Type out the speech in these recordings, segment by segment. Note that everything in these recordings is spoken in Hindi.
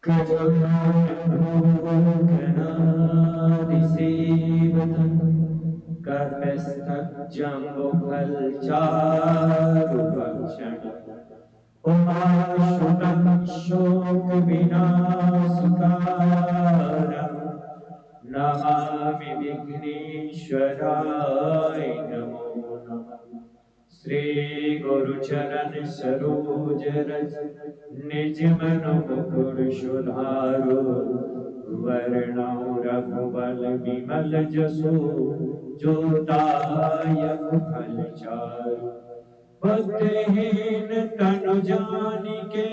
कजोन्मुखनादिसेवतं कपिस्तज्जम्बुफलचारुभक्षणम् उमाश्रुतं शोकविनाशकारं नमामि विघ्नेश्वराय नमो नमः। श्री गुरुचरण सरोज रज निज मन मुकुर सुधारो वर्णो रघुबल विमल जसो जो दायक फल चारु भक्तहीन तनु जानिके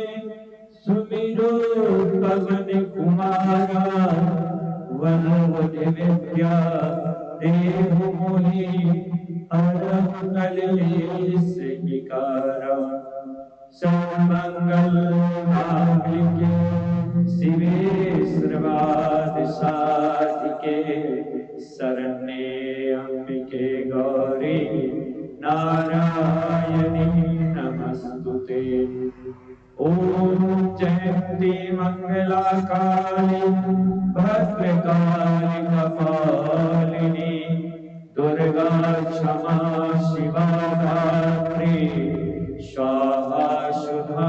सुमिरो पवन कुमारा वनवति विद्या देहु मोहि हरहु कलेश विकारा सर्वमंगल मांगल्ये शिवे सर्वार्थ साधिके शरण्ये अंबिके गौरी नारायणी नमस्तुते। ओम जयंती मंगला काली भद्रकाली कपालिनी दुर्गा क्षमा शिवा धात्री स्वाहा सुधा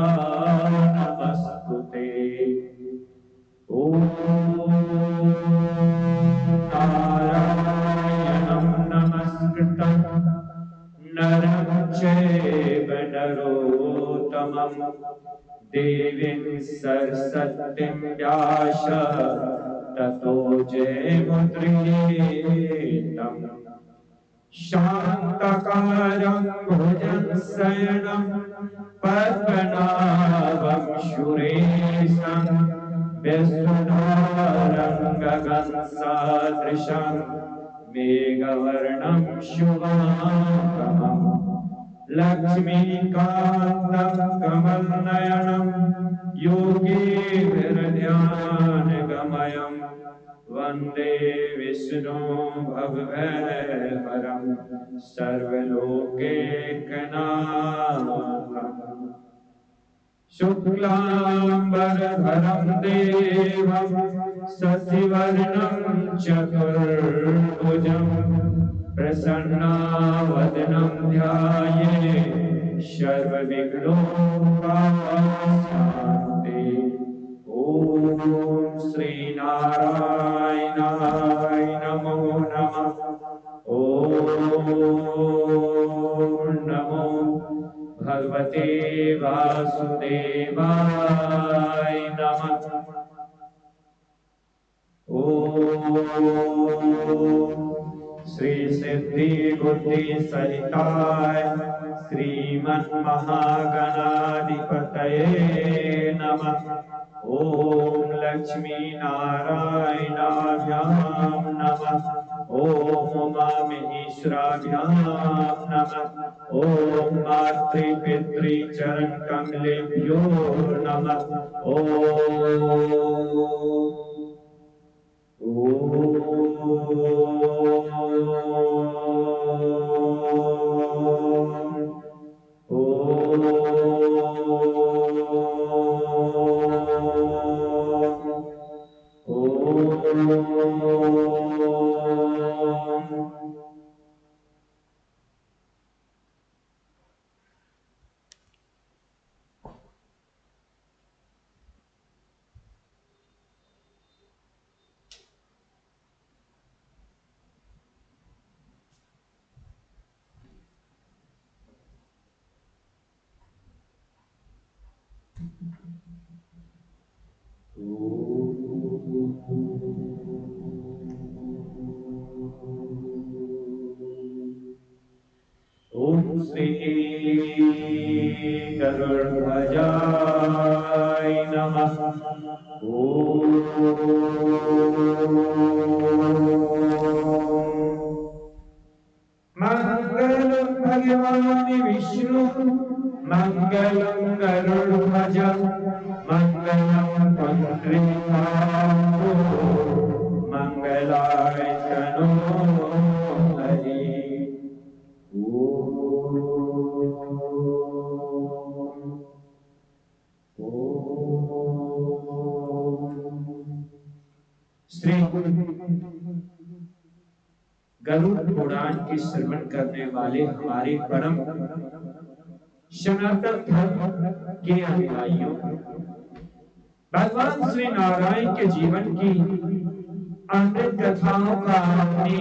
नमस्तुते। ओम नारायणं नमस्कृतं नरं चैव नरोत्तमं देवीं सरस्वतीं व्यास ततो जयमुद्रियेतम्। शान्तकारं भुजगशयनं पद्मनाभं सुरेशं विष्णुधारं गगनसदृशं मेघवर्णं शुभांगं लक्ष्मीकान्तं कमलनयनं योगीन्द्रध्यानगमयं वन्दे विष्णु भवभयहरं सर्वलोकैकनाथम्। शुक्लांबरधरं देवं शशिवर्णं चतुर्भुजं प्रसन्नवदनं ध्यायेत् सर्वविघ्नोपशान्ति। ओम श्री नारायणाय नमो नमः। ओम नमो भगवते वासुदेवाय नमः। ओम श्री सिद्धि बुद्धि सहिताय श्रीमन्महागणाधिपतये नमः। ओम लक्ष्मी नारायणाभ्यां नमः। ओम उमा महेश्वराभ्यां नमः। ओम मातृ पितृ चरण कमलेभ्यो नमः। ओम श्री गरुड़ध्वजाय नमः। ओम मंगलम भगवान विष्णु मंगलम गरुड़ध्वज मंगलम पंद्रिकांतो मंगलाय तनो हरि। श्री गरुड़ पुराण की श्रवण करने वाले हमारे परम सनातन धर्म के अनुयायियों, भगवान श्री नारायण के जीवन की अमृत कथाओं का आपने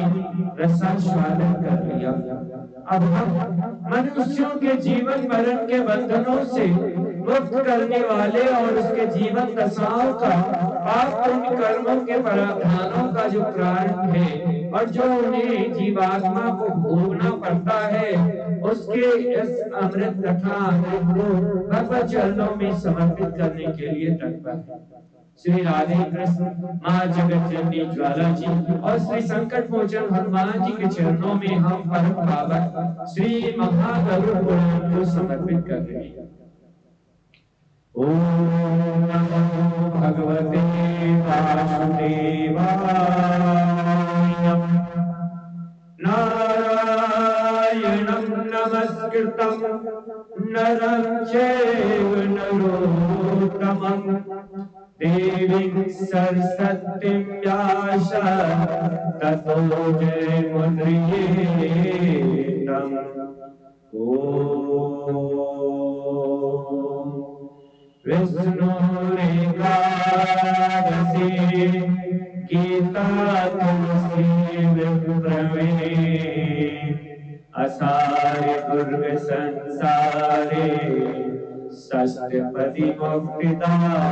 रसास्वादन कर लिया। अब हम मनुष्यों के जीवन मरण के बंधनों से मुक्त करने वाले और उसके जीवन दशाओं का पाप पुण्य कर्मों के प्रावधानों का जो कारण है और जो उन्हें जीवात्मा को भोगना पड़ता है, उसके इस अमृत कथा अमृत को भगवत चरणों में समर्पित करने के लिए तत्पर है। श्री राधे कृष्ण माँ जगत जननी ज्वाला जी और श्री संकट मोचन हनुमान जी के चरणों में हम परम पावन श्री महागरुड़ पुराण को समर्पित कर रहे हैं। ओम नमो भगवते वासुदेवाय। नारायणं नमस्कृतं नरं चैव नरोत्तमं देवीं सरस्वतीं व्यासं ततो जयमुदीरयेत्। ओम विष्णुरेकादशी गीता तुलसी विप्रमे असारे दुर्ग संसारे षष्ठपदी मुक्तिदायिनी।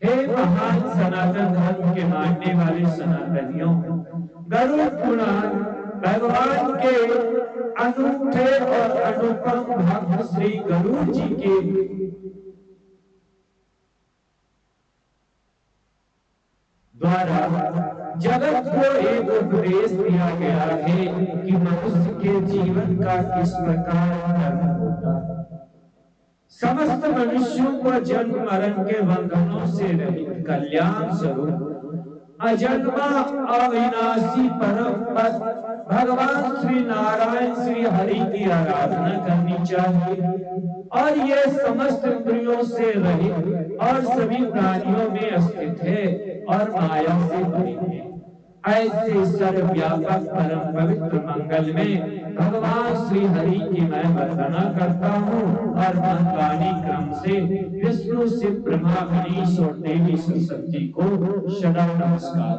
हे महान सनातन धर्म के मानने वाले सनातनियों, गरुड़ पुराण भगवान के अनूठे और अनुपम भक्त श्री गरुड़ जी के द्वारा जगत को एक उपदेश दिया गया है कि मनुष्य के जीवन का किस प्रकार कर्म होता है। समस्त मनुष्यों को जन्म मरण के बंधनों से रहित कल्याण स्वरूप अजन्मा अविनाशी परम पद भगवान श्री नारायण श्री हरि की आराधना करनी चाहिए और ये समस्त इंद्रियों से रहित और सभी प्राणियों में स्थित है और माया से भरी है। ऐसे सर्वव्यापक परम पवित्र मंगल में भगवान श्री हरि की मैं वंदना करता हूँ और मनवाणी क्रम से विष्णु शिव ब्रह्मा गणेश और देवी सरस्वती को सदा नमस्कार।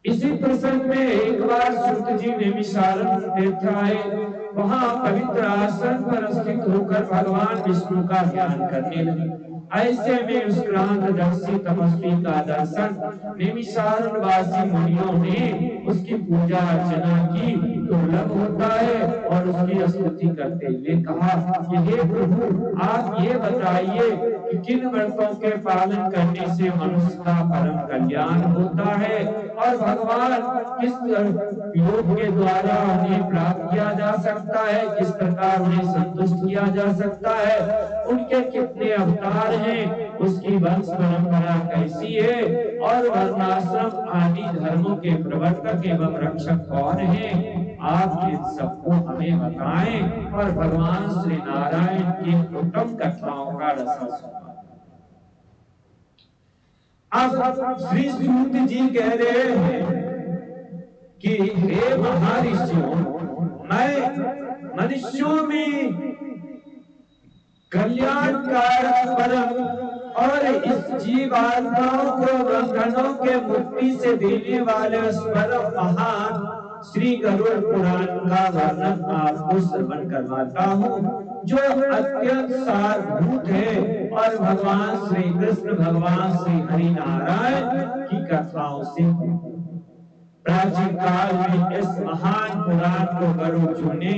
इसी प्रसंग में एक बार सूत जी नैमिषारण्य तीर्थ आए। वहां पवित्र आसन पर स्थित होकर भगवान विष्णु का ध्यान करने लगे। ऐसे में उस क्रांतदर्शी तपस्वी का दर्शन नैमिषारण्य वासी मुनियों ने उसकी पूजा अर्चना की। दुर्लभ होता है और उसकी स्तुति करते हुए कहा कि हे प्रभु, आप ये बताइए कि किन व्रतों के पालन करने से मनुष्य का परम कल्याण होता है और भगवान किस योग के द्वारा उन्हें प्राप्त किया जा सकता है, किस प्रकार उन्हें संतुष्ट किया जा सकता है, उनके कितने अवतार हैं, उसकी वंश परंपरा कैसी है और वर्णाश्रम आदि धर्मों के प्रवर्तक एवं रक्षक कौन हैं। आप इन सबको हमें बताएं और भगवान श्री नारायण की उत्तम कथाओं का रसा सुनाएं। अब श्री सूत जी कह रहे हैं कि हे महर्षियों, मैं मनुष्यों में कल्याणकारक परम और इस जीवात्माओं को बंधनों के मुक्ति से देने वाले उस परम महान श्री गरुड़ पुराण का वर्णन आपको श्रवण करवाता हूँ, जो अत्यंत सारभूत है और भगवान श्री कृष्ण भगवान श्री हरि नारायण की कथाओं से प्राचीन काल में इस महान पुराण को गरुड़ ने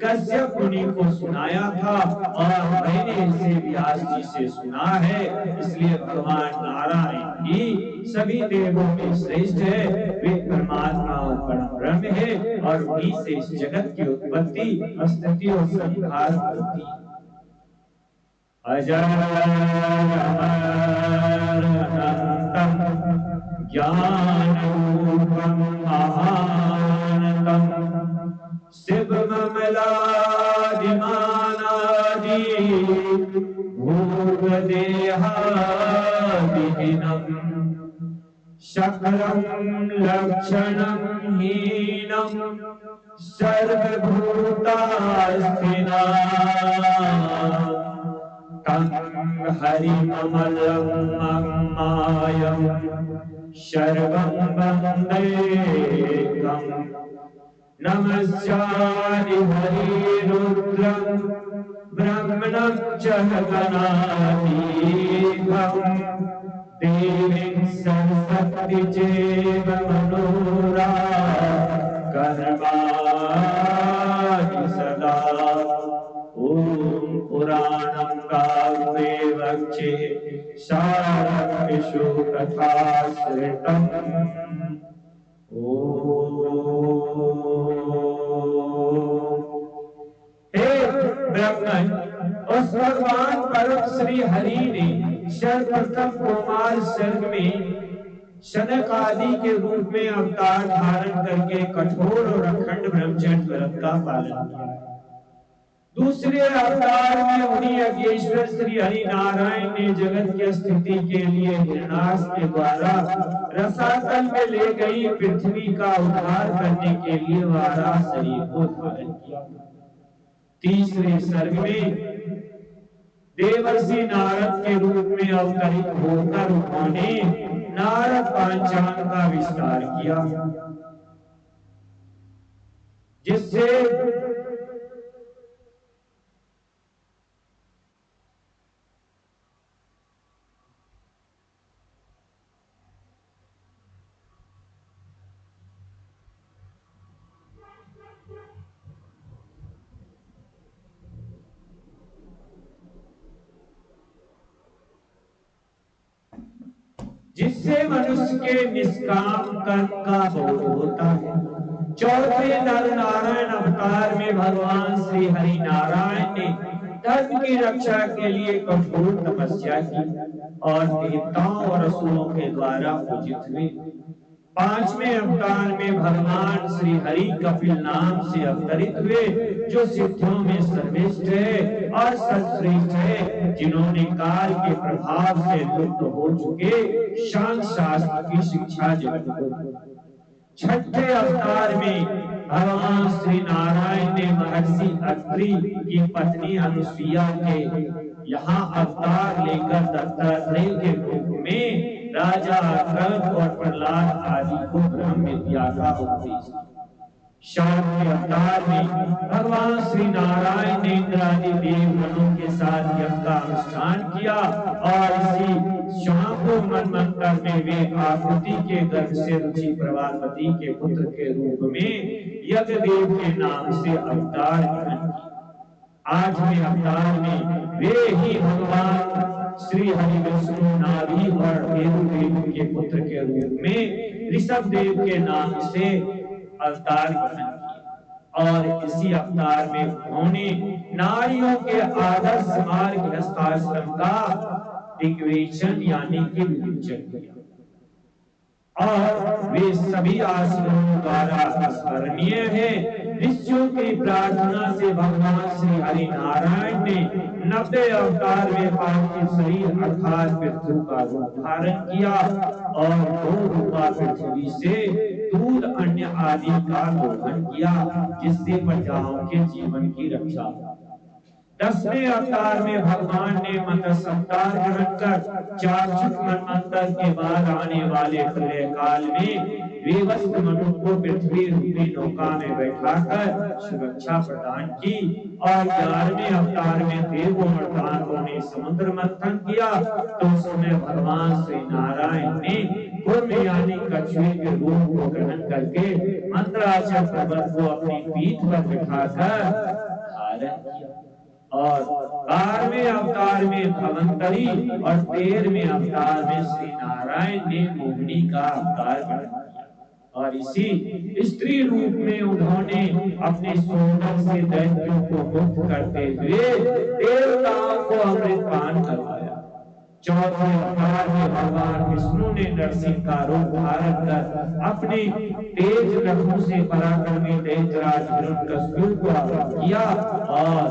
कश्यप मुनि को सुनाया था और मैंने इसे व्यास जी से सुना है। इसलिए भगवान नारायण ही सभी देवों में श्रेष्ठ है। वे परमात्मा और परम ब्रह्म है और उन्हीं से इस जगत की उत्पत्ति, स्थिति और संहार होती है। अजर ज्ञान रूपम महानतम शिवमलादिमानादि भूतनामादिनाथम देहादिहीनम् शकलं लक्षणं हीनं सर्वभूतास्थिना तं हरिममलं मायं सर्वं वन्देकम् नमस्यामि हरिरुद्रं ब्रह्मणं च गणाधीशं देवीं सरस्वती चैव मनोराकर्माणि सदा ॐ पुराणं काव्ये वक्षे सारमेषु कथा श्रुतम् हे ब्राह्मण, उस भगवान परम श्री हरि ने सर्वप्रथम कुमार सर्ग में शनक आदि के रूप में अवतार धारण करके कठोर और अखंड ब्रह्मचर्य व्रत का पालन किया। दूसरे अवतार में उन्हीं यज्ञेश्वर श्री हरि नारायण ने जगत की स्थिति के लिए हिरणाक्ष के द्वारा रसातल में ले गई पृथ्वी का उद्धार करने के लिए वाराह शरीर को धारण किया। तीसरे सर्ग में देवर्षि नारद के रूप में अवतरित होकर उन्होंने नारद पांचाल का विस्तार किया, जिससे मनुष्य के निष्काम कर्म का बोध होता है। चौथे नर नारायण अवतार में भगवान श्री हरि नारायण ने धर्म की रक्षा के लिए कठोर तपस्या की और देवताओं और असुरों के द्वारा पूजित हुए। पांचवें अवतार में भगवान श्री हरि कपिल नाम से अवतरित हुए, जो सिद्धियों में सर्वश्रेष्ठ है और सर्वश्रेष्ठ है, जिन्होंने काल के प्रभाव से लुप्त हो चुके सांख्य शास्त्र की शिक्षा जगत को। छठे अवतार में भगवान श्री नारायण ने महर्षि अत्रि की पत्नी अनुसुईया के यहाँ अवतार लेकर दत्तात्रेय के रूप में राजा कंस और प्रहलाद आदि को ब्रह्म विद्या का उपदेश। शांति अवतार में भगवान श्री नारायण ने इंद्रादि देवगणों के साथ यज्ञ का अनुष्ठान किया और इसी शाम को मनमंत्र में वे आकृति के गर्भ से रुचि प्रवालवती के पुत्र के रूप में यज्ञदेव के नाम से अवतार ग्रहण किया। आठवें अवतार में वे ही भगवान श्री हरि विष्णु नाभि और देवदेव के पुत्र के रूप में ऋषभ देव के नाम से अवतार ग्रहण किया और इसी अवतार में उन्होंने नारियों के आदर्श मार्ग गृहस्थाश्रम का दिग्विजन यानी कि विवेचन किया और वे सभी आश्रमों द्वारा स्मरणीय है। ऋषियों की प्रार्थना से भगवान श्री हरि नारायण ने 90 अवतार में पार्थिव शरीर अर्थात पृथ्वी का रूप धारण किया और 2 रूपा पृथ्वी से दूध अन्य आदि का दोहन किया, जिससे प्रजाओं के जीवन की रक्षा। 10वें अवतार में भगवान ने मत्स्य अवतार ग्रहण कर 400 मनमंत्र के बाद आने वाले प्रलय काल में वेवस्व मनु को पृथ्वी रूपी नौका में बैठाकर सुरक्षा प्रदान की और 11वें अवतार में देवों और दानवों ने समुद्र मंथन किया, तो उस समय भगवान श्री नारायण ने कुर्म यानी कछुए के रूप को ग्रहण करके मंत्राचल पर्वत को अपनी पीठ पर बिठाकर धारण किया और 12वें अवतार में धन्वंतरी और 13वें अवतार में श्री नारायण ने मोहिनी का अवतार ग्रहण किया और इसी स्त्री रूप में उन्होंने अपने सुंदर से दैत्यों को मुक्त करते हुए देवताओं को अमृत पान करवाया। 14वें अवतार में भगवान विष्णु ने नरसिंह का रूप धारण कर अपने तेज रथों से पराक्रमी दैत्यराज हिरण्यकश्यप को वध किया और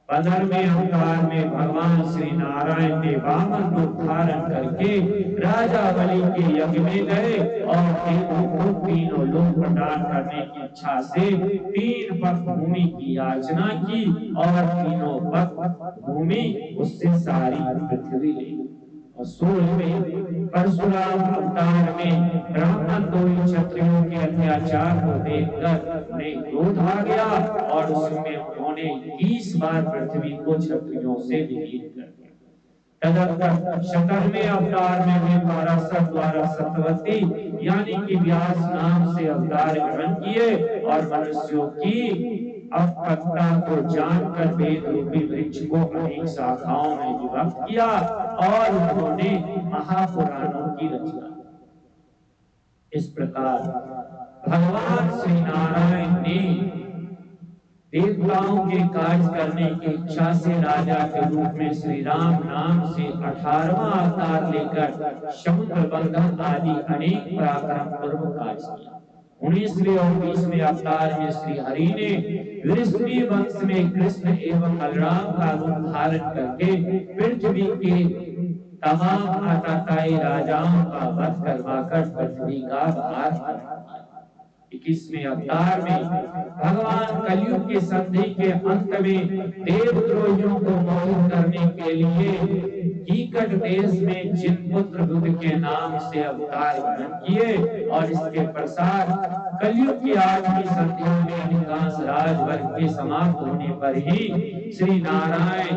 15वें अवतार में भगवान श्री नारायण ने वामन रूप धारण करके राजा बलि के यज्ञ में गए और देवों को तीनों लोक प्रदान करने की इच्छा से 3 पग भूमि की याचना की और तीनों पग भूमि उससे सारी पृथ्वी ली। और 16वें परशुराम अवतार में ब्राह्मण दो क्षत्रियों के अत्याचार को देखकर उन्हें क्रोध आ गया और उसमें उन्होंने 20 बार पृथ्वी को क्षत्रियों से विलीन कर दिया। तदनंतर 17वें अवतार में वे पराशर द्वारा सत्यवती यानी कि व्यास नाम से अवतार ग्रहण किए और मनुष्यों की अपकता को जानकर वेद रूपी वृक्ष को अनेक शाखाओं में विभक्त किया और उन्होंने महापुराणों की रचना। इस प्रकार भगवान श्री नारायण ने देवताओं के कार्य करने की इच्छा से राजा के रूप में श्री राम नाम से 18वां अवतार लेकर समुद्र बंधन आदि अनेक पराक्रम पूर्व कार्य किया। 19वें और 20वें अवतार में श्री हरि ने वृष्णि वंश में कृष्ण एवं बलराम का रूप धारण करके पृथ्वी के तमाम आतताई राजाओं का वध करवाकर पृथ्वी का भार हटा दिया। 21वें अवतार में भगवान कलयुग के संधि के अंत में देवद्रोहियों को मोहित करने के लिए कीकट देश में जिनपुत्र बुद्ध के नाम से अवतार ग्रहण किए और इसके प्रसाद कलयुग की 8वीं संधि में अधिकांश राजवर्ग के समाप्त होने पर ही श्री नारायण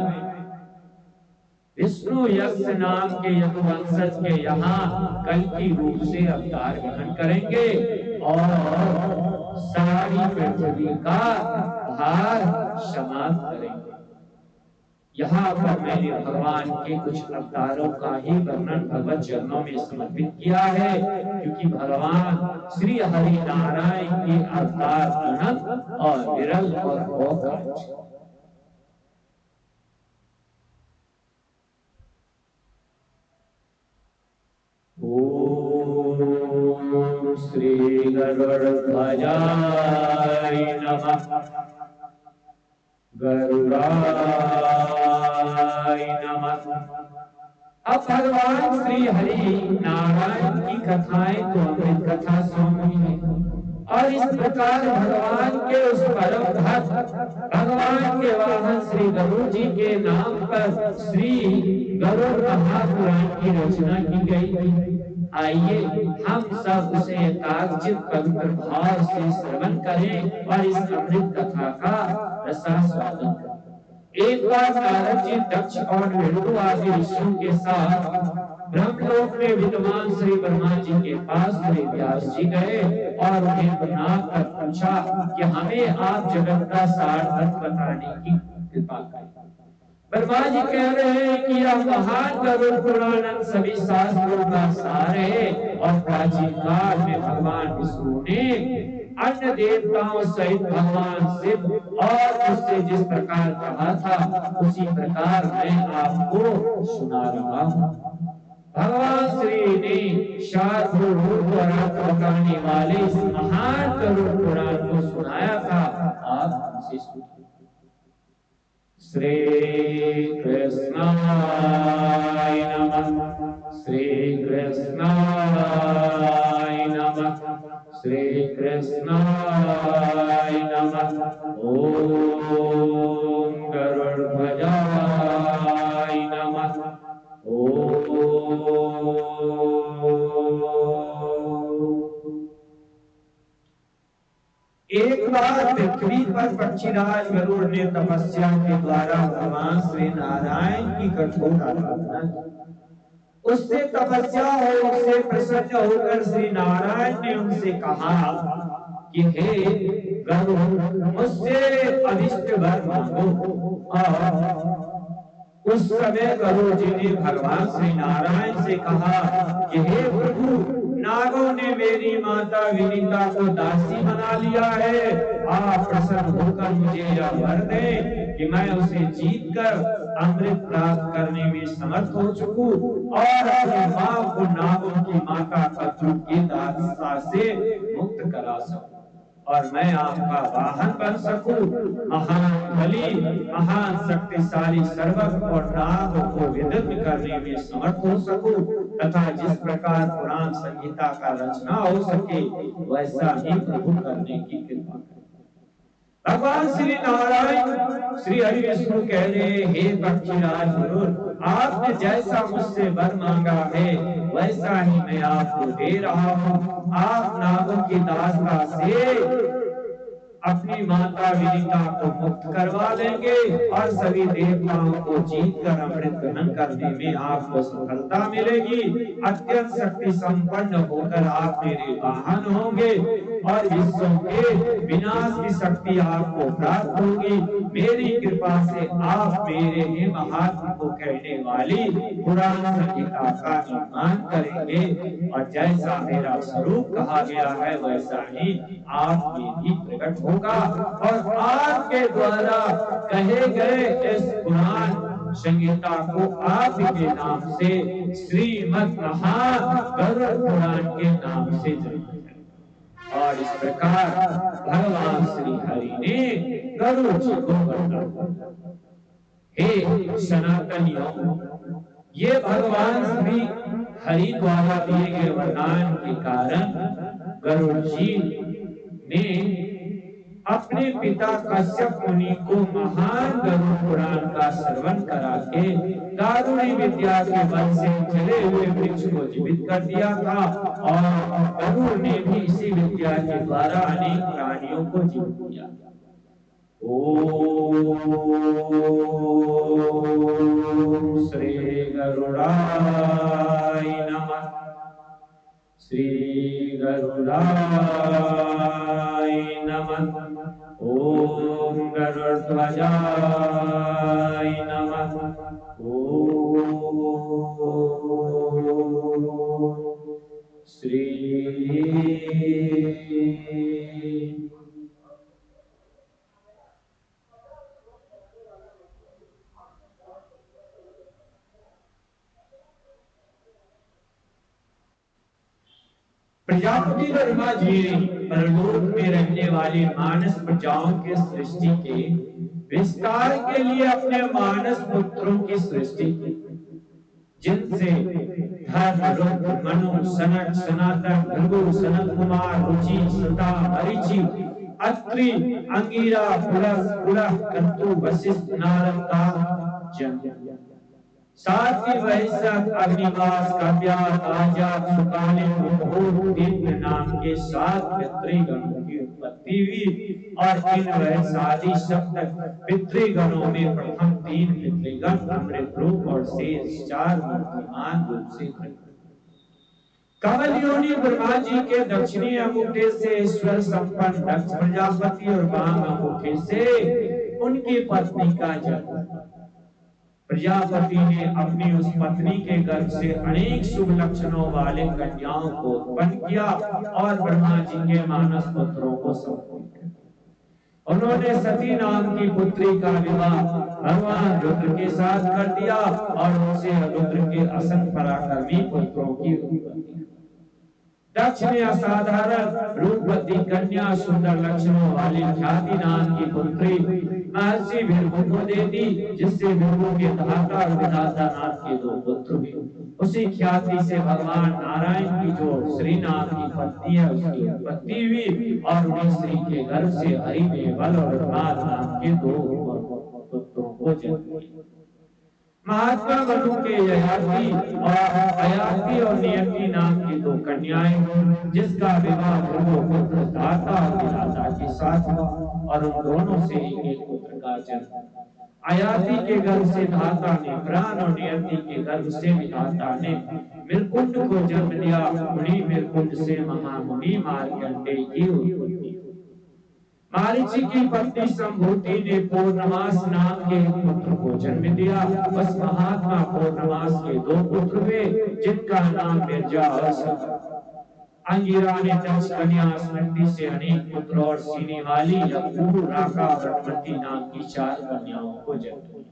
विष्णु यक्ष नाम के यदुवंशज के यहाँ कल की रूप से अवतार ग्रहण करेंगे और सारी पृथ्वी का भार समाप्त करेंगे। यहाँ पर मैंने भगवान के कुछ अवतारों का ही वर्णन भगवत चरणों में समर्पित किया है, क्योंकि भगवान श्री हरि नारायण के अवतार अनंत और विरल और बहुत। ओम श्री गरुड़ध्वजाय नमः। गरुड़ाय नमः। अब भगवान श्री हरि नारायण की कथाएं तो अमृत कथा सुनी है और इस प्रकार भगवान के उस परम भक्त भगवान के वाहन श्री गरुड़ जी के नाम पर श्री गरुड़ महापुराण की रचना की गई। आइए हम सब उसे एकाग्रचित पवित्र भाव से श्रवण करें और इस अमृत कथा का रसास्वादन करें। एक बार नारद जी दक्ष और विष्णु आदि ऋषियों के साथ ब्रह्मलोक में विद्वान श्री ब्रह्मा जी के पास श्री व्यास जी गए और उन्हें प्रणाम कर पूछा कि हमें आप जगत का सार अर्थ बताने की कृपा करें। ब्रह्मा जी कह रहे हैं कि यह महान गरुड़ पुराण सभी शास्त्रों का सार है और प्राचीन काल में भगवान विष्णु ने अन्य देवताओं सहित भगवान शिव और उससे जिस प्रकार कहा था उसी प्रकार मैं आपको सुना रहा हूँ। भगवान श्री ने शास्त्र बताने वाले इस महान गरुड़ पुराण को सुनाया था। आप हमसे सुनिए। श्री कृष्णाय नमः। श्री कृष्णाय नमः। श्री कृष्णाय नमः। ओम गरुड़ध्वजाय नमः। एक बार पृथ्वी पर पक्षीराज गरुड़ ने तपस्या के द्वारा भगवान श्री नारायण की कठोर आराधना की। उससे तपस्या हो उससे प्रसन्न होकर श्री नारायण ने उनसे कहा कि हे गरुड़ मुझसे अभिष्ट वर मांगो। उस समय गरुड़ जी ने भगवान श्री नारायण से कहा कि हे प्रभु नागों ने मेरी माता विनीता को दासी बना लिया है। आप प्रसन्न होकर मुझे यह वर दें कि मैं उसे जीतकर अमृत प्राप्त करने में समर्थ हो चुकूं और अपनी मां को नागों की माता पत्नी की दास्ता से मुक्त करा सकूं। और मैं आपका वाहन बन सकूं, महान बलि, महान शक्तिशाली सर्वज्ञ और नाग को विदग्ध करने में समर्थ हो सकूं, तथा जिस प्रकार पुराण संहिता का रचना हो सके वैसा ही प्रभु करने की कृपा करें। भगवान श्री नारायण श्री हरि विष्णु कह रहे, हे पक्षीराज गुरु, आपने जैसा मुझसे वर मांगा है वैसा ही मैं आपको दे रहा हूँ। आप नागों की दास्ता से अपनी माता विनीता को मुक्त करवा लेंगे और सभी देवताओं को जीत कर अमृत ग्रहण करने में आपको सफलता मिलेगी। अत्यंत शक्ति संपन्न होकर आप मेरे वाहन होंगे और विश्वों के विनाश की शक्ति आपको प्राप्त होगी। मेरी कृपा से आप मेरे ही महात्म को कहने वाली पुराण संहिता का निर्माण करेंगे और जैसा मेरा स्वरूप कहा गया है वैसा ही आप में भी प्रकट होगा और आपके द्वारा कहे गए इस पुराण संहिता को आप के नाम से श्रीमद् महागरुड़ पुराण के नाम से जाना जाएगा। और इस प्रकार भगवान श्री हरि ने गरुड़ जी को वरदान, हे सनातनियों, ये भगवान श्री हरि द्वारा दिए गए वरदान के कारण गरुड़ जी ने अपने पिता कश्यप मुनि को महान गरुड़ पुराण का श्रवण करा के दारुणी विद्या के बल से जले हुए वृक्ष को जीवित कर दिया था और गरुड़ ने भी इसी विद्या के द्वारा अनेक प्राणियों को जीवित किया। ओम श्री गरुड़ाय नमः। श्री गरुड़ाय नमः। ओम गरुड़ध्वजाय नमः। ओम श्री प्रजापति ब्रह्मा जी परलोक में रहने वाली मानस प्रजाओं के सृष्टि के विस्तार के लिए अपने मानस पुत्रों की सृष्टि की, जिनसे धर्म, रुद्र, मनु, सनक, सनातन, भृगु, सनत कुमार, रुचि, सुता, मरीचि, अत्रि, अंगिरा, पुलह, पुलह, कंतु, वशिष्ठ, नारद का जन्म। साथ ही वैश्यक, अग्निवास, कव्यात, आजात, सुकालिन, मुहुर, दिव्य नाम के 7 पितृगणों की उत्पत्ति हुई और इन वैशाली सप्तक पितृगणों में प्रथम 3 पितृगण अमृत रूप और शेष 4 मूर्तिमान रूप से कमल योनि ब्रह्मा जी के दक्षिणी अंगूठे से ईश्वर संपन्न दक्ष प्रजापति और वाम अंगूठे से उनकी पत्नी का जन्म। प्रजापति ने अपनी उस पत्नी के गर्भ से अनेक शुभ लक्षणों वाले कन्याओं को उत्पन्न किया और ब्रह्मा जी के मानस पुत्रों को संपूर्ण किया। उन्होंने सती नाम की पुत्री का विवाह भगवान रुद्र के साथ कर दिया और उनसे रुद्र के असंख्य पराक्रमी पुत्रों की उत्पत्ति। दक्ष ने असाधारण रूपवती कन्या सुंदर लक्षणों वाली ख्याति नाम की पुत्री महर्षि भृगु को दे दी, जिससे भृगु के धाता और विधाता नाम के 2 पुत्र हुए। उसी ख्याति से भगवान नारायण की जो श्री नाम की पत्नी है उसकी उत्पत्ति हुई और उन्हीं श्री के गर्भ से हरि ने बल और उन्माद नाम के 2 पुत्रों को जन्म दिया। महात्मा मनु के ययाति और नियति नाम की 2 कन्याएं, जिसका विवाह भृगु पुत्र धाता और विधाता के साथ हुआ और उन दोनों से एक पुत्र का जन्म। अयाति के गर्भ से धाता ने प्राण और नियति के गर्भ से विधाता ने मृकुंड को जन्म दिया। उन्हीं मृकुंड से महामुनि मार्कंडेय की उत्पत्ति। मारीचि की पत्नी संभूति ने पूर्णमास नाम के एक पुत्र को जन्म दिया। बस महात्मा पूर्णमास के 2 पुत्र हुए, जिनका नाम मिर्जा और सदा। अंगिरा ने दक्ष कन्या स्मृति से अनेक पुत्र और सीने वाली यज्ञ, राका, वटमती नाम की 4 कन्याओं को जन्म दिया।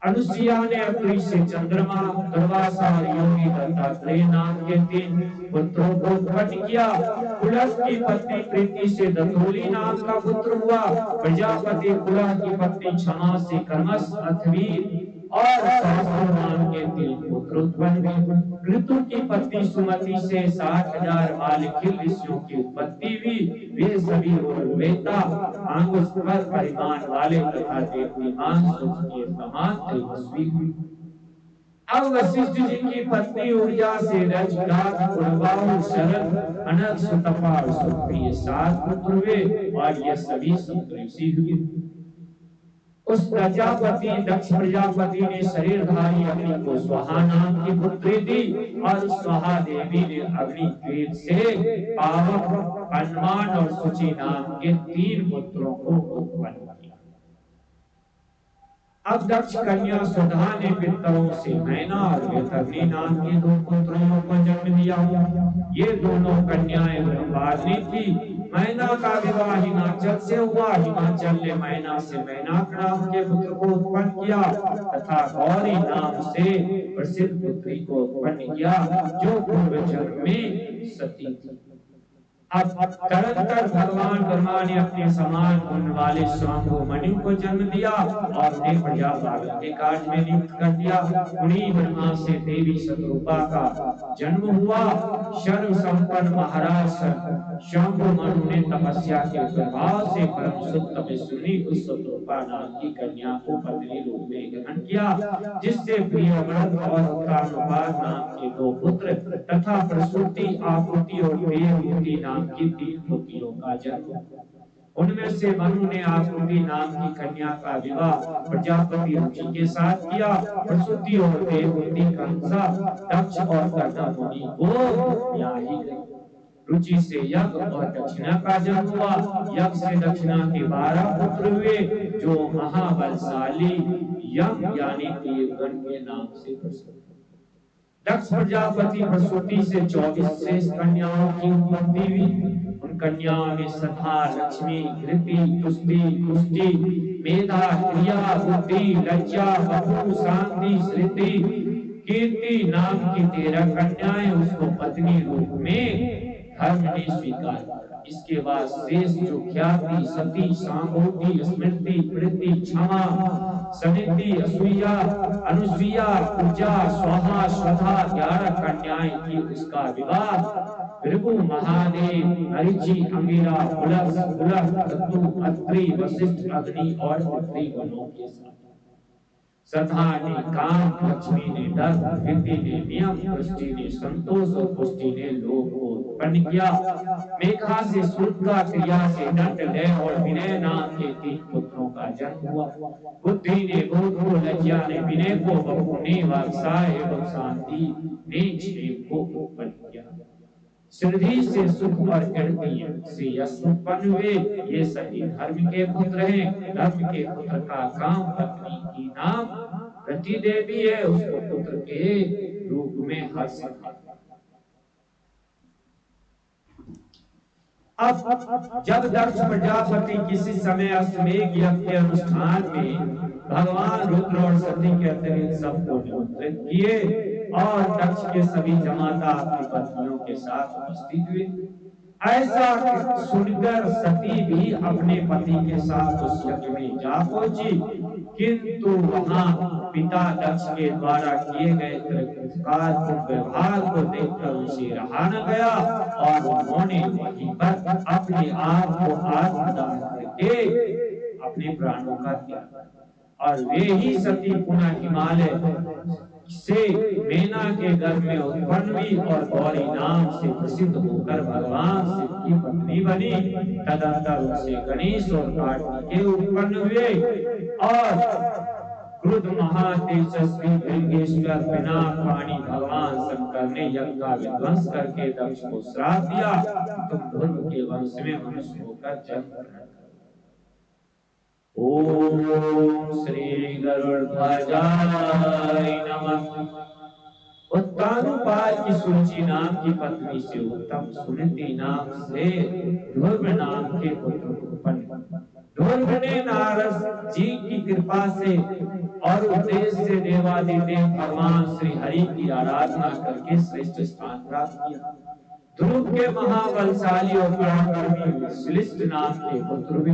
अनुसुईया ने अत्रि से चंद्रमा, दुर्वासा और योगी दत्तात्रेय नाम के 3 पुत्रों को उत्पन्न किया। पुलह की पत्नी प्रीति से दतोली नाम का पुत्र हुआ। प्रजापति पुलह की पत्नी क्षमा से कर्मस, अथवीर और सहस्र नाम के 3 पुत्र उत्पन्न हुए। ऋतु की पत्नी सुमति से 60,000 मालिकिल ऋषियों की उत्पत्ति हुई। वे सभी वेता अंगुष्ठ पर परिमाण वाले तथा देवमान सूर्य के समान तेजस्वी हुई। अब वशिष्ठ जी की पत्नी ऊर्जा से रजगात, पूर्वाहु, शरद, अनग, सुतपा और सुप्रिय 7 पुत्र हुए और ये सभी सप्तऋषि हुए। उस प्रजापति दक्ष प्रजापति ने शरीरधारी अग्नि को स्वाहा नाम की पुत्री दी और स्वाहा देवी ने अग्नि वेद से पावक, हनुमान और सुचि नाम के 3 पुत्रों को उत्पन्न किया। अब दक्ष कन्या सुधा ने पितरों से मैना और वेतरनी नाम के 2 पुत्रों को जन्म दिया। ये दोनों कन्याएं ब्रह्माग्नि थी। मैना का विवाह हिमाचल से हुआ। हिमाचल ने मैना से मैनाक नाम के पुत्र को उत्पन्न किया तथा गौरी नाम से प्रसिद्ध पुत्री को उत्पन्न किया जो पूर्व जन्म में सती थी। अब तदंतर भगवान ब्रह्मा ने अपने समान गुण वाले स्वांगो मनु को जन्म दिया और उन्हें प्रजापालन के कार्य में नियुक्त कर दिया। उन्हीं ब्रह्मा से देवी शतरूपा का जन्म हुआ। सर्व संपन्न महाराज स्वांगो मनु ने तपस्या के प्रभाव से परम शुद्ध तपस्विनी उस शतरूपा नाम की कन्या को पत्नी रूप में ग्रहण किया, जिससे प्रियव्रत और उत्तानपाद नाम के 2 पुत्र तथा प्रसूति, आकृति और प्रियवती नाम की 3 पुत्रियों का जन्म। उनमें से मनु ने आकृति नाम की कन्या का विवाह प्रजापति रुचि के साथ किया। प्रसूति और देववती कंसा दक्ष और कर्दम मुनि को ब्याही गई। रुचि से यज्ञ और दक्षिणा का जन्म हुआ। यज्ञ से दक्षिणा के 12 पुत्र हुए जो महाबलशाली यम यानी देवगण के नाम से प्रसिद्ध। दक्ष प्रजापति प्रसूति से 24 श्रेष्ठ कन्याओं की उत्पत्ति हुई। उन कन्याओं में सधा, लक्ष्मी, धृति, तुष्टि, पुष्टि, मेधा, क्रिया, बुद्धि, लज्जा, बपु, शांति, श्रुति, कीर्ति नाम की 13 कन्याएं उसको पत्नी रूप में धर्म ने स्वीकार किया। इसके बाद शेष जो ख्याति, सती, सांभोति, स्मृति, प्रीति, क्षमा, सनिधि, असूया, अनुसुईया, पूजा, स्वाहा, स्वधा 11 कन्याएं थी। उसका विवाह भृगु, महादेव, मरीचि, अंगिरा, पुलह, क्रतु, अत्रि, वशिष्ठ, अग्नि और पृथ्वी गणों के साथ। सधा ने काम, लक्ष्मी ने दर्द, कृति ने नियम, पुष्टि ने संतोष और पुष्टि ने लोभ को उत्पन्न किया। मेघा से श्रुतका, क्रिया से दंड, लय और विनय नाम के 3 पुत्रों का जन्म हुआ। बुद्धि ने बोध को, लज्जा ने विनय को, बपु ने वात्साय एवं शांति ने क्षेम को उत्पन्न किया। श्रुति से सुख और कीर्ति से यश उत्पन्न हुए। ये सभी धर्म के पुत्र हैं। धर्म के पुत्र का काम पत्नी की नाम रति देवी है। उसको पुत्र के रूप में हर्ष है। अब जब दक्ष प्रजापति किसी समय अश्वमेध यज्ञ के अनुष्ठान में भगवान रुद्र और सती के अतिरिक्त सबको निमंत्रित किए और दक्ष के सभी जमाता अपनी पत्नियों के साथ उपस्थित हुए। ऐसा सुनकर सती भी अपने पति के साथ उस यज्ञ में जा पहुंची, किंतु वहां पिता दक्ष के द्वारा किए गए व्यवहार को देखकर उसे रहा न गया और उन्होंने वहीं पर अपने आप को आत्मदान करके अपने प्राणों का त्याग। और वे ही सती पुनः हिमालय से मेना के गर्भ में उत्पन्न हुई और गौरी नाम से प्रसिद्ध होकर भगवान शिव की पत्नी बनी। तदंतर उनसे गणेश और कार्तिकेय उत्पन्न हुए और क्रुद्ध महातेजस्वी भृंगेश्वर पिनाकपाणि भगवान शंकर ने यज्ञ का विध्वंस करके दक्ष को श्राप दिया, तुम ध्रुव के वंश में मनुष्य होकर जन्म ग्रहण करो। ओम श्री गरुड़ध्वजाय नमः। उत्तानपाद की सूची नाम की पत्नी से उत्तम सुनीति नाम से ध्रुव नाम के पुत्र उत्पन्न। ध्रुव ने नारद जी की कृपा से और उद्देश्य से देवादिदेव भगवान श्री हरि की आराधना करके श्रेष्ठ स्थान प्राप्त किया। ध्रुव के महाबलशाली और पराक्रमी श्लिष्ट नाम के पुत्र हुए।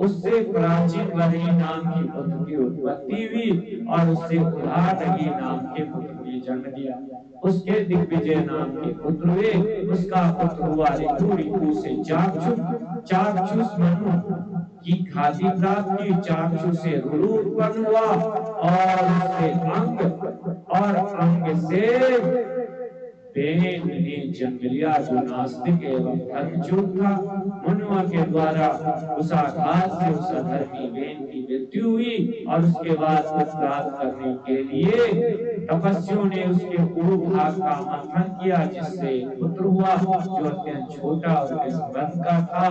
उससे प्राचीन वरही नाम की पुत्र की उत्पत्ति हुई और उससे उदारगी नाम के पुत्र ने जन्म दिया। उसके दिग्विजय नाम के पुत्र हुए। उसका पुत्र हुआ ऋतु, ऋतु से चाक्षुष मनु की ख्याति प्राप्त की। चाक्षुष से रुरु उत्पन्न हुआ और उससे अंग से वेन ने जन्म लिया, जो नास्तिक एवं धर्मच्युत था। मनुआ के द्वारा उस आघात से उस अधर्मी वेन की मृत्यु हुई और उसके बाद प्राप्त करने के लिए तपस्वियों ने उसके पूर्व भाग का मंथन किया, जिससे पुत्र हुआ जो अत्यंत छोटा और निष्पन्न का था।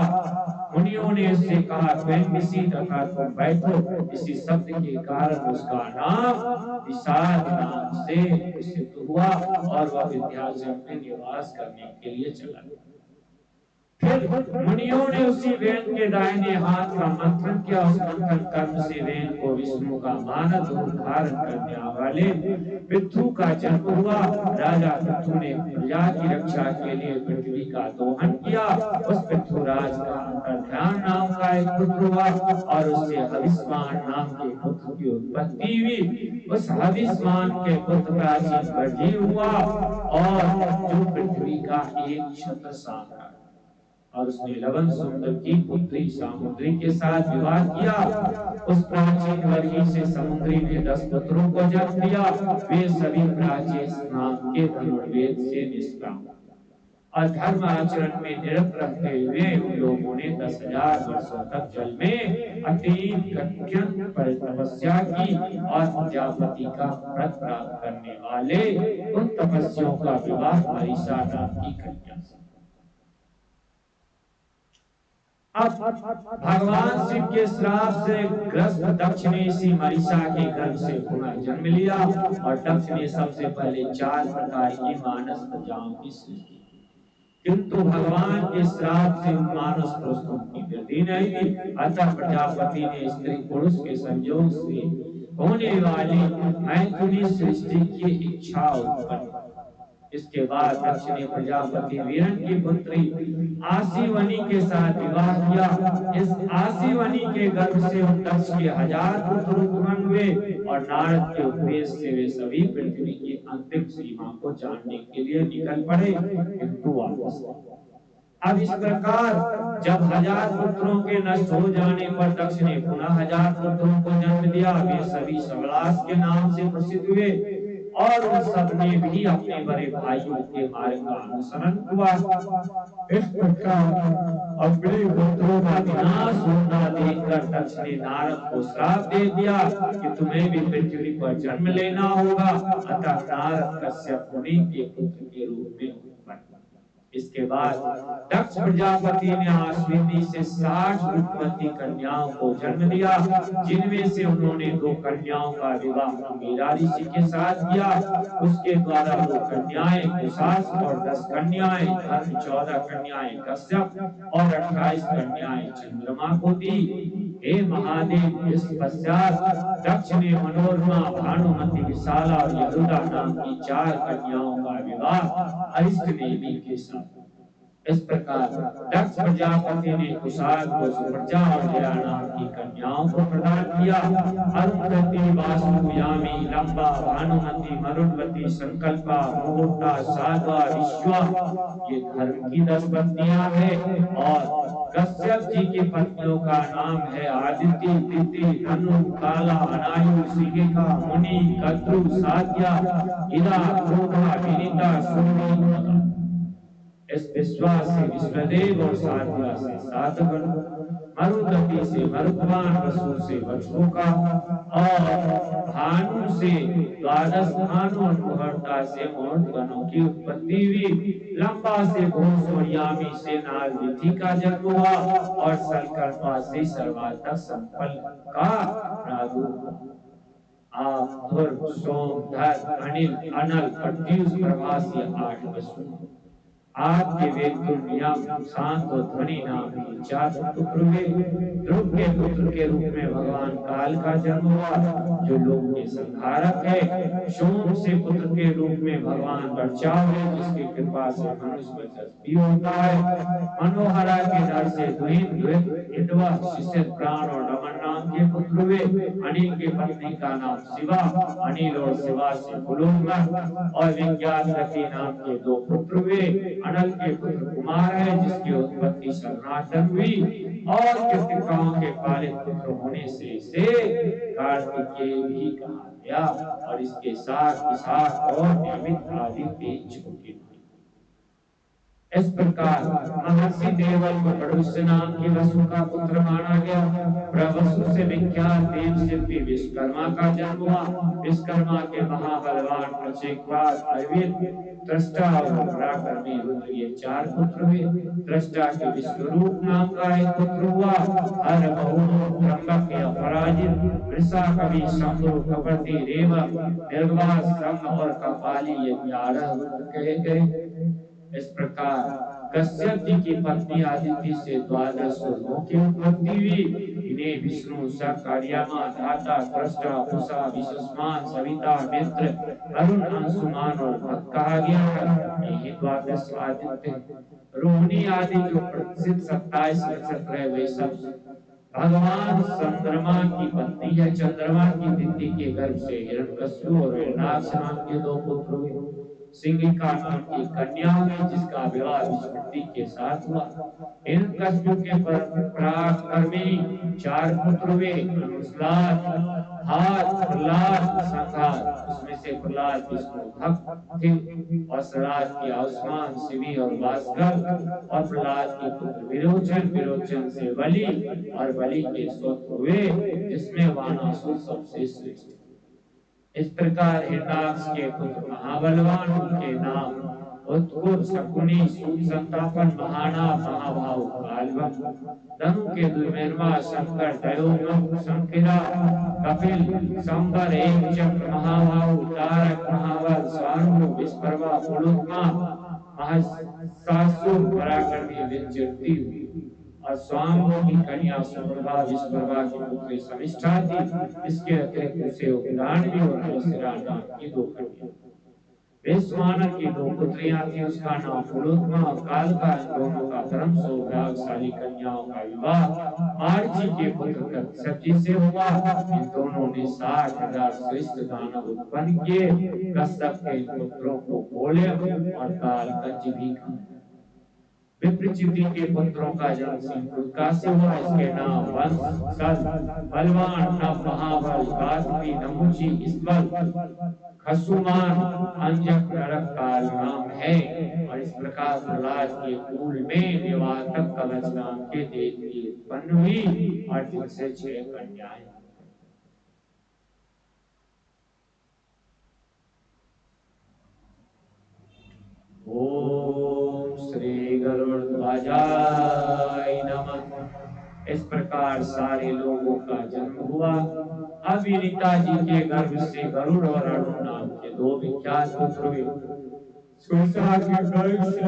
मुनियों ने उससे कहा, स्वयं इसी तथा तुम बैठो। इसी शब्द के कारण उसका नाम विषाद नाम से प्रसिद्ध हुआ और वह विंध्याचल में निवास करने के लिए चला। फिर मुनियों ने उसी वेन के दाहिने हाथ का मंथन किया। उस मंथन कर्म से वेन को विष्णु का मानद रूप धारण करने वाले पृथु का जन्म हुआ। राजा पृथु ने प्रजा की रक्षा के लिए पृथ्वी का दोहन किया। उस पृथुराज का अंतर्ध्यान नाम का एक पुत्र हुआ और उससे हविष्मान नाम के पुत्र की उत्पत्ति हुई। उस हविष्मान के पुत्र प्राचीन प्रजीव हुआ और जो पृथ्वी का एक छत्र था। और उसने लवन सुंदर की पुत्री सामुद्री के साथ विवाह किया। उस प्राचीन वर्गी से समुद्री ने 10 पुत्रों को जन्म दिया। वे सभी प्राचीन नाम के धनुर्वेद से निष्काम और धर्म आचरण में निरत रहते हुए उन लोगों ने 10,000 वर्षों तक जल में अतीत कठिन तपस्या की और प्रजापति का व्रत प्राप्त करने वाले उन तपस्वियों का विवाह मरीषा नाम की कन्या से। अब भगवान शिव के श्राप से ग्रस्त दक्ष ने इसी मरीषा के गर्भ से पुनः जन्म लिया और दक्ष ने सबसे पहले 4 प्रकार की मानस प्रजाओं की सृष्टि की। किंतु भगवान के श्राप से मानस पुरुषों की वृद्धि नहीं हुई। अतः प्रजापति ने स्त्री पुरुष के संयोग से होने वाली मैथुनी सृष्टि की इच्छा उत्पन्न। इसके बाद दक्ष ने प्रजापति वीरन की पुत्री आशीवनी के साथ विवाह किया। इस आशीवनी के गर्भ से दक्ष के 1000 पुत्र उत्पन्न हुए और नारद के उपदेश से वे सभी पृथ्वी की अंतिम सीमा को जानने के लिए निकल पड़े, किंतु वापस। अब इस प्रकार जब 1000 पुत्रों के नष्ट हो जाने पर दक्ष ने पुनः 1000 पुत्रों को जन्म दिया। वे सभी सबलास के नाम से प्रसिद्ध हुए और उन सब ने भी अपने बड़े भाइयों के मार्ग का अनुसरण हुआ। इस प्रकार अपने पुत्रों का विनाश होना देखकर दक्ष ने नारद को श्राप दे दिया कि तुम्हें भी पृथ्वी पर जन्म लेना होगा। अतः नारद कश्यप मुनि के पुत्र के रूप में उत्पन्न। इसके बाद दक्ष प्रजापति ने अश्विनी से 60 रूपवती कन्याओं को जन्म दिया, जिनमें से उन्होंने 2 कन्याओं का विवाह मीरा ऋषि के साथ किया। उसके द्वारा 2 कन्याएं कुशास और 10 कन्याएं धर्म, 14 कन्याएं कश्यप और 28 कन्याएं चंद्रमा को दी। हे महादेव, इस पश्चात दक्ष ने मनोरमा, भानुमति, विशाला और यरुदा नाम की 4 कन्याओं का विवाह अरिष्ट देवी के साथ। इस प्रकार दक्ष प्रजापति ने कुशाल को सुप्रजा और जया नाम की कन्याओं को प्रदान किया। अरुंधति, वासु, यामी, लंबा, भानुमति, मरुणवती, संकल्पा, मुहूर्ता, साध्वा, विश्वा ये धर्म की 10 पत्नियां हैं और कश्यप जी की पत्नियों का नाम है आदित्य, तिथि, धनु, काला, अनायु, सिंहिका, मुनि, कद्रु, साध्या, इदा, क्रोधा, विनीता, सुरभि। इस विश्वास से विश्वदेव और साध्या से सातगण, मरुदति से मरुद्वान, वसु से वसु का और भानु से 12 भानु और मुहूर्ता से मुहूर्तगणों की उत्पत्ति हुई। लंबा से घोष और यामी से नारदिति का जन्म हुआ और संकल्पा से सर्वातक संपन्न का प्रादुर्भाव। आप ध्रुव, सोम, धर, अनिल, अनल, प्रत्युष, प्रभास ये 8 वसु। आपके वेद नियम शांत और ध्वनि नाम के 4 पुत्र हुए। ध्रुव के पुत्र के रूप में भगवान काल का जन्म हुआ जो लोक के संहारक है। सोम से पुत्र के रूप में भगवान वर्चा हुए जिसकी कृपा से मनुष्य यशस्वी होता है। मनोहरा के नर से द्विन हितवा शिष्य प्राण और रमन नाम के पुत्र हुए। अनिल की पत्नी का नाम शिवा, अनिल और शिवा से पुलोत्मन और विज्ञान गति नाम के 2 पुत्र हुए। अनल के पुत्र कुमार है जिसकी उत्पत्ति सनातन हुई और कृतिकाओं के पालित पुत्र होने से इसे कार्तिकेय भी कहा गया। और इसके साथ विशाख और नियमित आदि 3 छोटे भाई। इस प्रकार महर्षि देवल को प्रभुष्य नाम के वसु का पुत्र माना गया। प्रवसु से विख्यात देव शिल्पी विश्वकर्मा का जन्म हुआ। विश्वकर्मा के महाबलवान प्रचेकपाल अरविंद दृष्टा और पराक्रमी रुद्र ये 4 पुत्र हुए। दृष्टा के विश्वरूप नाम का एक पुत्र हुआ। हर बहु त्र्यंबक के अपराजित वृषा कवि शंभु कपति रेवक निर्वास संग और कपाली ये 11 रुद्र कहे गए। इस प्रकार कश्यप जी की पत्नी आदिति से 12 सूर्यों की उत्पत्ति हुई। इन्हें विष्णु सक्कर्यामा धाता दृष्टा उषा विश्वस्मान सविता मित्र अरुण अंशुमान और भक्त कहा गया है। यही 12 आदित्य रोहिणी आदि जो प्रसिद्ध 27 नक्षत्र है वे सब भगवान चंद्रमा की पत्नी है। चंद्रमा की दीप्ति के गर्भ से हिरण्यकश्यप और हिरण्याक्ष नाम के 2 पुत्र हुए। सिंगिका नाम की कन्या हुई जिसका विवाह विष्णु के साथ हुआ। हिरण्यकश्यप के पराक्रमी 4 पुत्र हुए। अनुस्लाद हाथ प्रहलाद संघात उसमें से प्रहलाद विष्णु भक्त थे और सराज की आयुष्मान शिवी और भास्कर और प्रहलाद के पुत्र विरोचन विरोचन से बलि और बलि के सुपुत्र हुए जिसमें वानासुर सबसे श्रेष्ठ। इस प्रकार हिरण्याक्ष के पुत्र महाबलवान उनके नाम उत्कुर शकुनी सूत संतापन महानाभ महाभाव कालवम। धनु के द्विमेरुआ शंकर दयोमुख शंकिरा कपिल संबर एक चक्र महाभाव तारक महाबल स्वानु विश्वकर्मा पुलोत्मा महासासुर पराक्रमी विंचती और स्वामी की कन्या सुप्रभा विश्वकर्मा की पुत्री शमिष्ठा थी। इसके अतिरिक्त उसे उग्राणी और अवसरा नाम की 2 कन्या। वैश्वानर की 2 पुत्रियां थी उसका नाम पुलोत्मा और कालका। दोनों का धर्म सौभाग्यशाली कन्याओं का विवाह मार्ची के पुत्र कश्यप जी से हुआ। इन दोनों ने 60,000 श्रेष्ठ दानव उत्पन्न किए। कश्यप के इन पुत्रों को कोल्यम और कालकंज भी कहा। विप्रचिति के पुत्रों का जन्म सिंधुका से हुआ। इसके नाम वंश सल बलवान नव महाबल गात्री नमुची इसबल खसुमान अंजक नरक काल नाम है। और इस प्रकार प्रहलाद के कुल में निवातक कवच नाम के देवी उत्पन्न हुई और जिनसे 6 कन्याएं। ओम श्री गरुड़ध्वजाय नमः। इस प्रकार सारे लोगों का जन्म हुआ। अब रीता जी के गर्भ से गरुड़ और अरुण नाम के 2 विख्यात पुत्र हुए। सुरसा के गर्भ से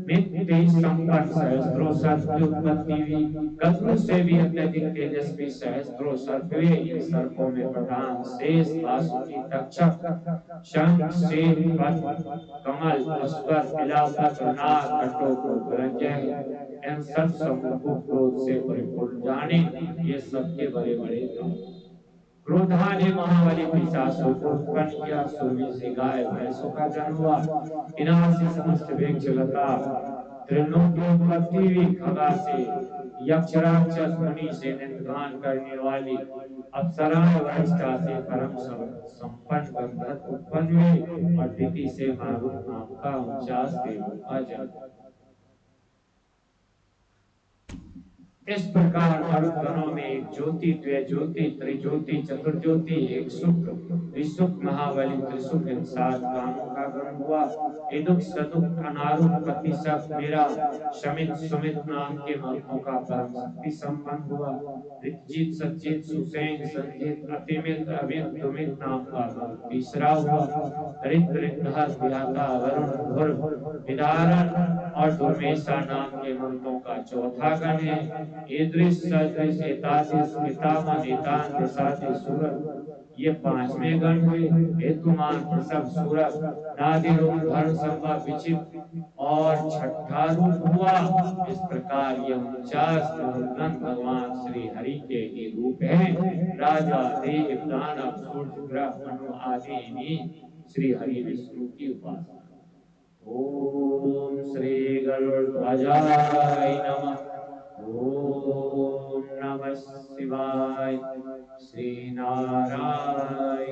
मित्र संपन्न सहस्त्रों सर्प की उत्पत्ति हुई। गरुड़ से भी अत्यधिक तेजस्वी सहस्त्रों सर्प हुए। इन सर्पों में प्रधान शेष वासुकी तक्षक शंख शेर कमल अस्वर बिलावत नाग कटोक और धनंजय इन सब समूह को क्रोध से परिपूर्ण जाने ये सबके बड़े बड़े थे। क्रोधा ने महाबली पिशाचों को उत्पन्न किया। सूर्य से गाय भैंसों का जन्म हुआ। इनार से समस्त वृक्ष लता तृणों की उत्पत्ति हुई। खगा से यक्ष राक्षस मुनि से निंदगान करने वाली अप्सराएं वरिष्ठा से परम संपन्न गंधर्व उत्पन्न हुए और दिति से मारुत नाम का 49 देवों का जन्म। इस प्रकार मरुदगणों में एक ज्योति, द्वय ज्योति, त्रिज्योति, चतुर्ज्योति, एक शुक्र, त्रिशुक, महाबली, त्रिशुक, इन 7 गानों का गण हुआ। इदुक, सदुक, अनारुक, प्रतिशक, मेरा, शमित, सुमित नाम के मरुदों का परम शक्ति संबंध हुआ। ऋतजित, सज्जित, सुसेन, संजित, अतिमित, अमित, दुमित नाम का मरुद तीसरा हुआ। ऋत, ऋतहर, व्याता, वरुण, धुर, विदारण और दुर्मेशा नाम के मरुदों का चौथा गण है। ईदृश, सदृश, एतादृश, पितामह, नितान, दिशादि, सूरत, ये 5वें गण हुए। हेतुमान, वृषभ, सूरत, नादि रूप, धर्म, संभव, विचित्र और छठा रूप हुआ। इस प्रकार ये 49 मरुदगण भगवान श्री हरि के ही रूप हैं। राजा, देव, दानव, सूर्य, ग्रह, मनु आदि इन्हीं श्री हरि विष्णु की उपासना। ओम श्री गरुड़ध्वजाय नमः। ओम नमः शिवाय। श्री नारायणाय